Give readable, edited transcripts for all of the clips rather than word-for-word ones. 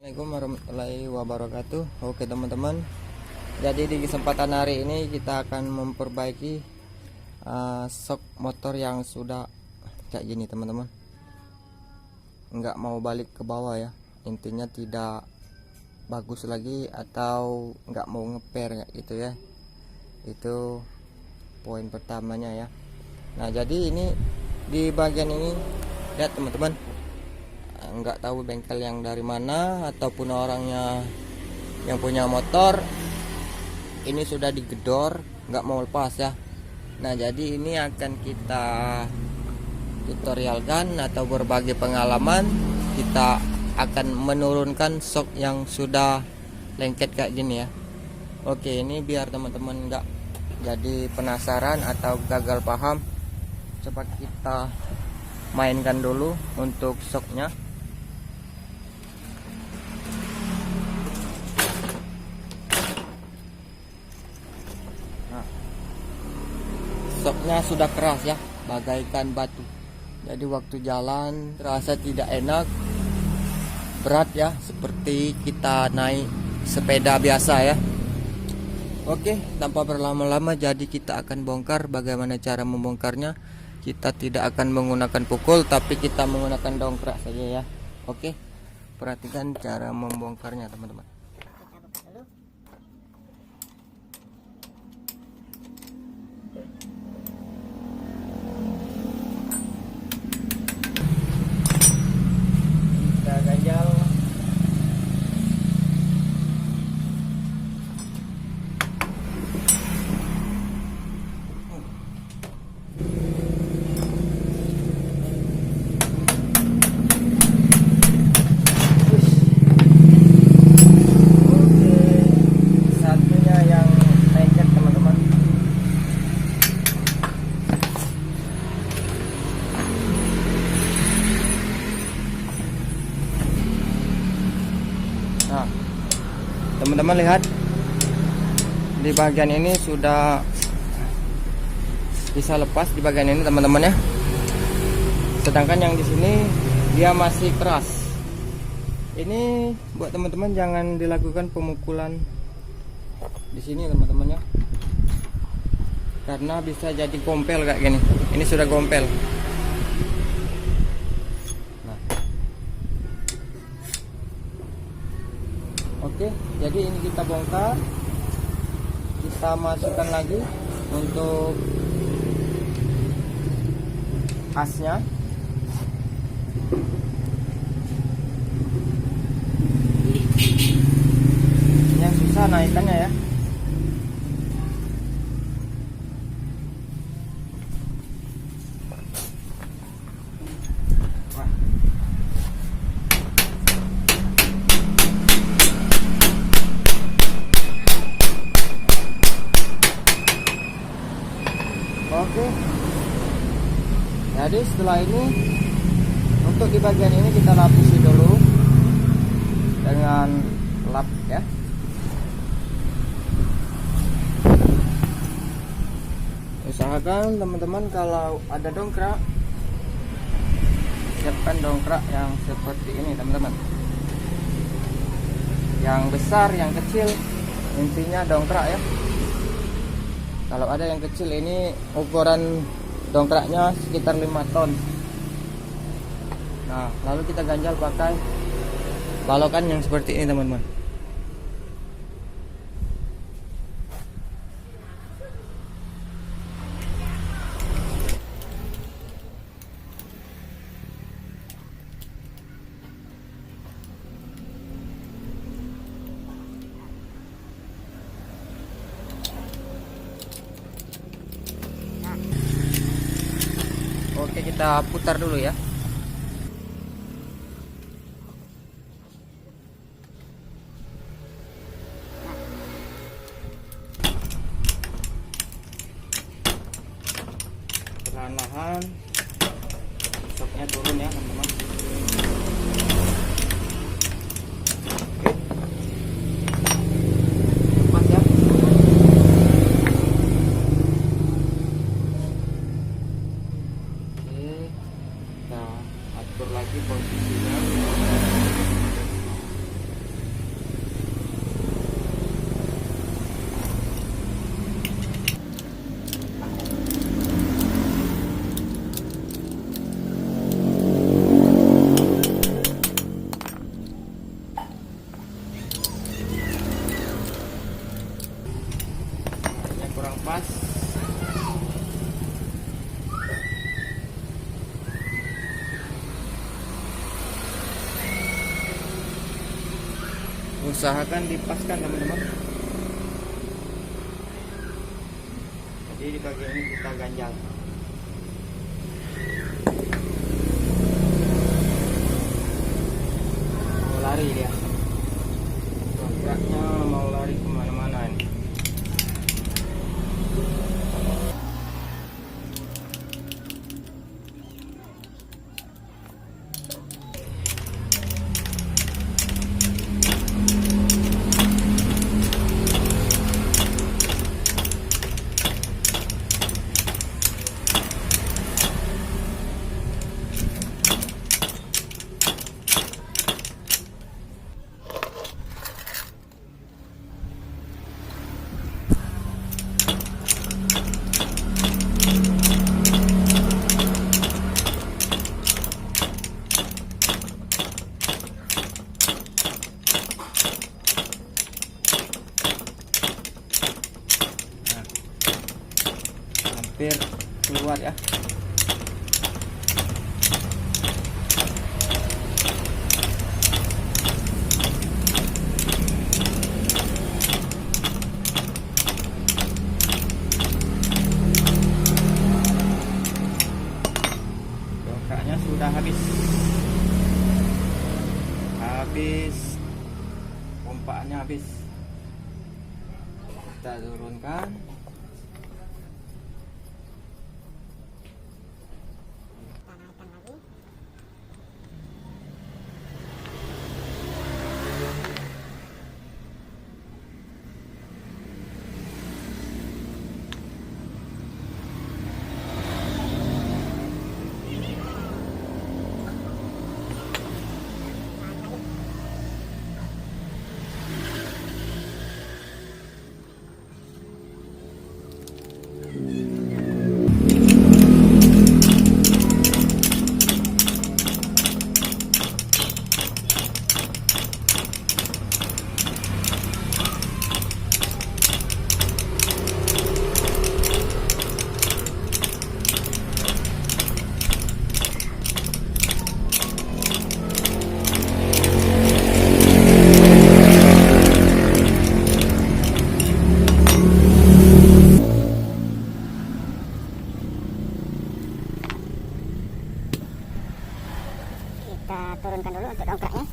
Assalamualaikum warahmatullahi wabarakatuh. Oke teman-teman, jadi di kesempatan hari ini kita akan memperbaiki sok motor yang sudah kayak gini teman-teman, nggak mau balik ke bawah ya, intinya tidak bagus lagi atau nggak mau ngeper kayak gitu ya. Itu poin pertamanya ya. Nah jadi ini di bagian ini lihat teman-teman, nggak tahu bengkel yang dari mana ataupun orangnya yang punya motor ini sudah digedor nggak mau lepas ya. Nah jadi ini akan kita tutorialkan atau berbagi pengalaman, kita akan menurunkan sok yang sudah lengket kayak gini ya. Oke, ini biar teman-teman nggak jadi penasaran atau gagal paham, coba kita mainkan dulu untuk soknya. Soknya sudah keras ya, bagaikan batu. Jadi waktu jalan terasa tidak enak, berat ya, seperti kita naik sepeda biasa ya. Oke, tanpa berlama-lama jadi kita akan bongkar. Bagaimana cara membongkarnya? Kita tidak akan menggunakan pukul, tapi kita menggunakan dongkrak saja ya. Oke, perhatikan cara membongkarnya teman-teman. Ganjal satunya yang lengket teman-teman. Nah, teman-teman lihat di bagian ini sudah bisa lepas di bagian ini teman-teman ya. Sedangkan yang di sini dia masih keras. Ini buat teman-teman jangan dilakukan pemukulan di sini teman-teman ya, karena bisa jadi gompel kayak gini. Ini sudah gompel. Oke, jadi ini kita bongkar, kita masukkan lagi untuk asnya. Yang susah naikannya ya. Oke, jadi setelah ini untuk di bagian ini kita lapisi dulu dengan lap ya. Usahakan teman-teman kalau ada dongkrak, siapkan dongkrak yang seperti ini teman-teman, yang besar yang kecil, intinya dongkrak ya. Kalau ada yang kecil ini ukuran dongkraknya sekitar 5 ton. Nah, lalu kita ganjal pakai balokan yang seperti ini teman-teman. Oke, kita putar dulu ya. Perlahan-lahan soknya turun ya teman-teman. Lepas ya. Kita atur lagi posisinya. lepas. Usahakan dipaskan teman-teman. Jadi di bagian ini kita ganjal. Mau lari dia. Truknya mau lari kemana-mana ini. Hampir keluar ya. Dongkraknya sudah habis, pompaannya habis. Kita turunkan. Kita turunkan dulu untuk dongkraknya.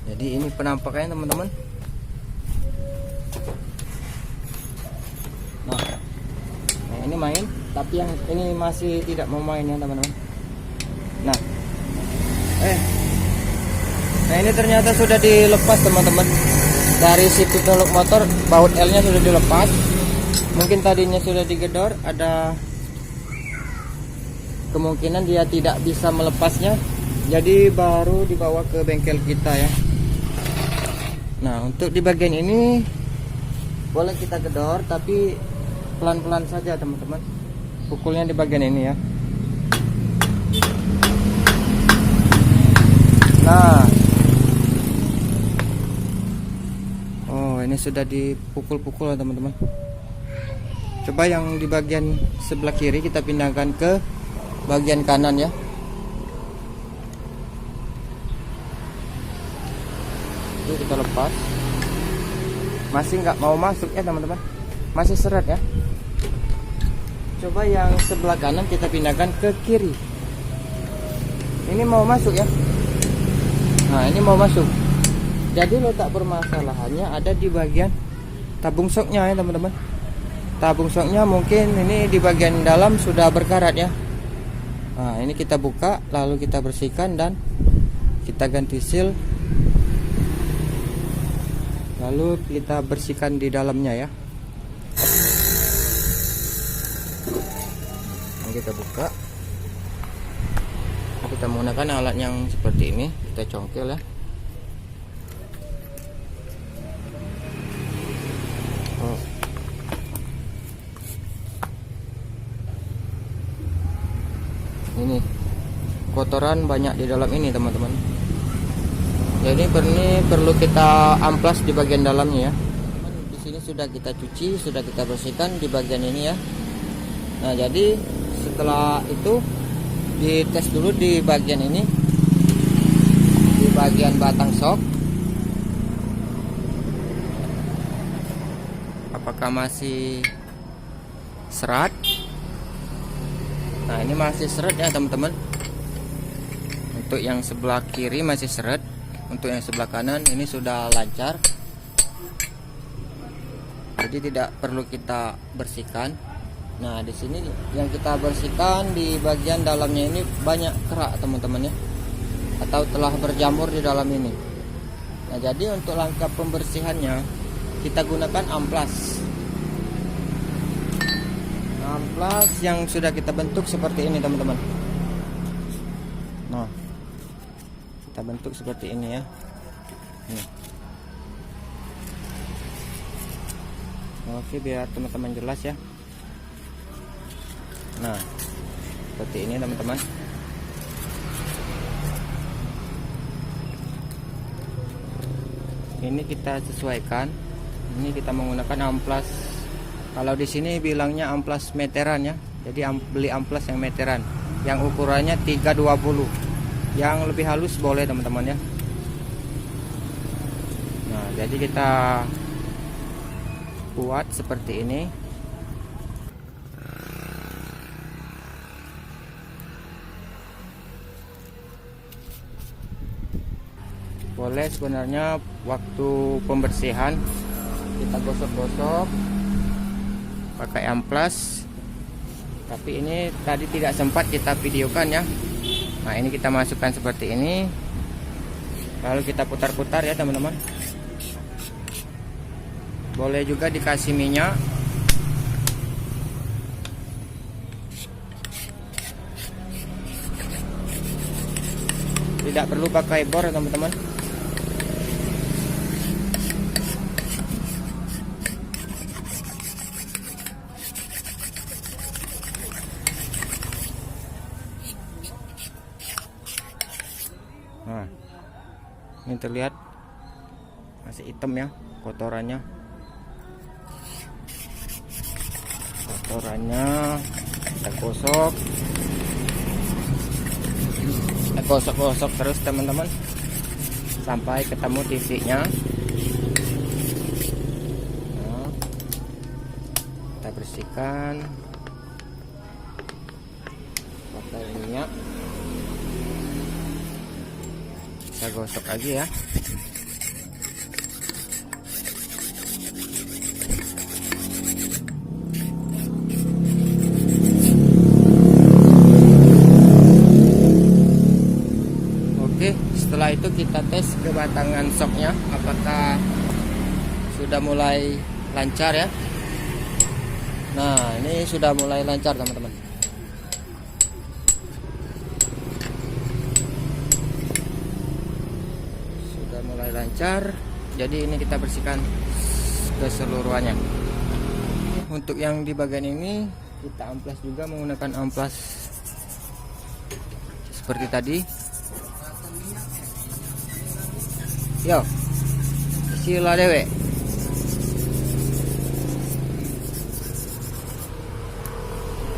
Jadi ini penampakannya teman-teman. Nah, ini main, tapi yang ini masih tidak mau main ya teman-teman. Nah ini ternyata sudah dilepas teman-teman. Dari si pituluk motor, baut L nya sudah dilepas. Mungkin tadinya sudah digedor, ada kemungkinan dia tidak bisa melepasnya, jadi baru dibawa ke bengkel kita ya. Nah, untuk di bagian ini boleh kita gedor, tapi pelan-pelan saja teman-teman. Pukulnya di bagian ini ya. Nah, oh ini sudah dipukul-pukul ya teman-teman. Coba yang di bagian sebelah kiri kita pindahkan ke bagian kanan ya. Itu kita lepas. Masih nggak mau masuk ya teman-teman, masih seret ya. Coba yang sebelah kanan kita pindahkan ke kiri. Ini mau masuk ya. Nah, ini mau masuk. Jadi letak permasalahannya ada di bagian tabung shocknya ya teman-teman. Tabung shocknya mungkin ini di bagian dalam sudah berkarat ya. Nah, ini kita buka, lalu kita bersihkan dan kita ganti seal. Lalu kita bersihkan di dalamnya ya. Nah, kita buka. Kita menggunakan alat yang seperti ini, kita congkel ya. Oh. Ini kotoran banyak di dalam ini teman-teman. Jadi ini perlu kita amplas di bagian dalamnya ya. Di sini sudah kita cuci, sudah kita bersihkan di bagian ini ya. Nah, jadi setelah itu dites dulu di bagian ini, di bagian batang sok, apakah masih serat. Nah, ini masih seret ya teman-teman. Untuk yang sebelah kiri masih seret, untuk yang sebelah kanan ini sudah lancar, jadi tidak perlu kita bersihkan. Nah, di sini yang kita bersihkan di bagian dalamnya ini banyak kerak teman-teman ya, atau telah berjamur di dalam ini. Nah, jadi untuk langkah pembersihannya kita gunakan amplas yang sudah kita bentuk seperti ini teman-teman. Nah, kita bentuk seperti ini ya. Nih. Oke, biar teman-teman jelas ya. Nah, seperti ini teman-teman. Ini kita sesuaikan. Ini kita menggunakan amplas. Kalau di sini bilangnya amplas meteran ya. Jadi beli amplas yang meteran, yang ukurannya 320. Yang lebih halus boleh teman-teman ya. Nah, jadi kita buat seperti ini. Boleh sebenarnya waktu pembersihan kita gosok-gosok pakai amplas, tapi ini tadi tidak sempat kita videokan ya. Nah, ini kita masukkan seperti ini, lalu kita putar-putar ya teman-teman. Boleh juga dikasih minyak. Tidak perlu pakai bor teman-teman. Nah, ini terlihat masih hitam ya kotorannya. Kita gosok terus teman-teman sampai ketemu titiknya. Nah, kita bersihkan pakai minyak, kita gosok lagi ya. Setelah itu kita tes ke batangan soknya apakah sudah mulai lancar ya. Nah, ini sudah mulai lancar teman-teman. Sudah mulai lancar. Jadi ini kita bersihkan keseluruhannya. Untuk yang di bagian ini kita amplas juga menggunakan amplas seperti tadi. Yo, sila dewe.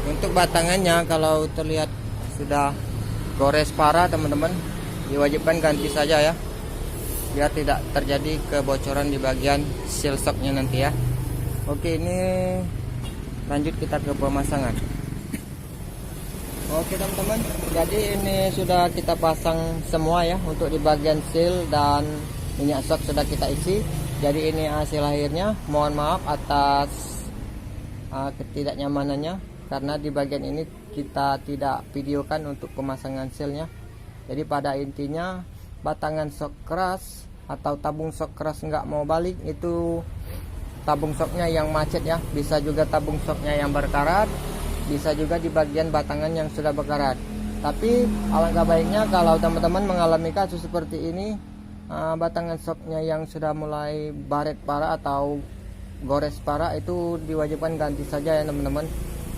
Untuk batangannya kalau terlihat sudah gores parah teman-teman, diwajibkan ganti saja ya, biar tidak terjadi kebocoran di bagian seal shocknya nanti ya. Oke, ini lanjut kita ke pemasangan. Oke teman-teman, jadi ini sudah kita pasang semua ya. Untuk di bagian seal dan minyak shock sudah kita isi. Jadi ini hasil akhirnya. Mohon maaf atas ketidaknyamanannya, karena di bagian ini kita tidak videokan untuk pemasangan sealnya. Jadi pada intinya batangan shock keras atau tabung shock keras nggak mau balik, itu tabung shocknya yang macet ya. Bisa juga tabung shocknya yang berkarat, bisa juga di bagian batangan yang sudah berkarat. Tapi alangkah baiknya kalau teman-teman mengalami kasus seperti ini, batangan shocknya yang sudah mulai baret parah atau gores parah, itu diwajibkan ganti saja ya teman-teman.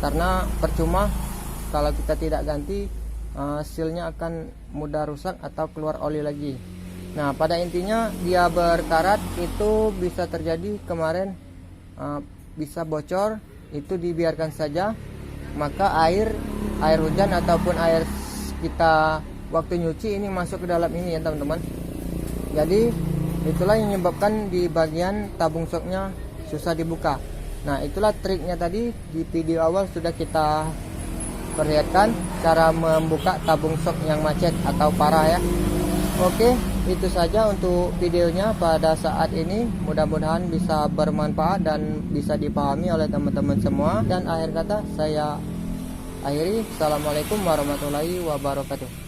Karena percuma kalau kita tidak ganti, sealnya akan mudah rusak atau keluar oli lagi. Nah, pada intinya dia berkarat itu bisa terjadi kemarin bisa bocor, itu dibiarkan saja, maka air hujan ataupun air kita waktu nyuci ini masuk ke dalam ini ya teman-teman. Jadi itulah yang menyebabkan di bagian tabung shocknya susah dibuka. Nah, itulah triknya tadi di video awal sudah kita perlihatkan cara membuka tabung shock yang macet atau parah ya. Oke, itu saja untuk videonya pada saat ini. Mudah-mudahan bisa bermanfaat dan bisa dipahami oleh teman-teman semua. Dan akhir kata saya akhiri. Assalamualaikum warahmatullahi wabarakatuh.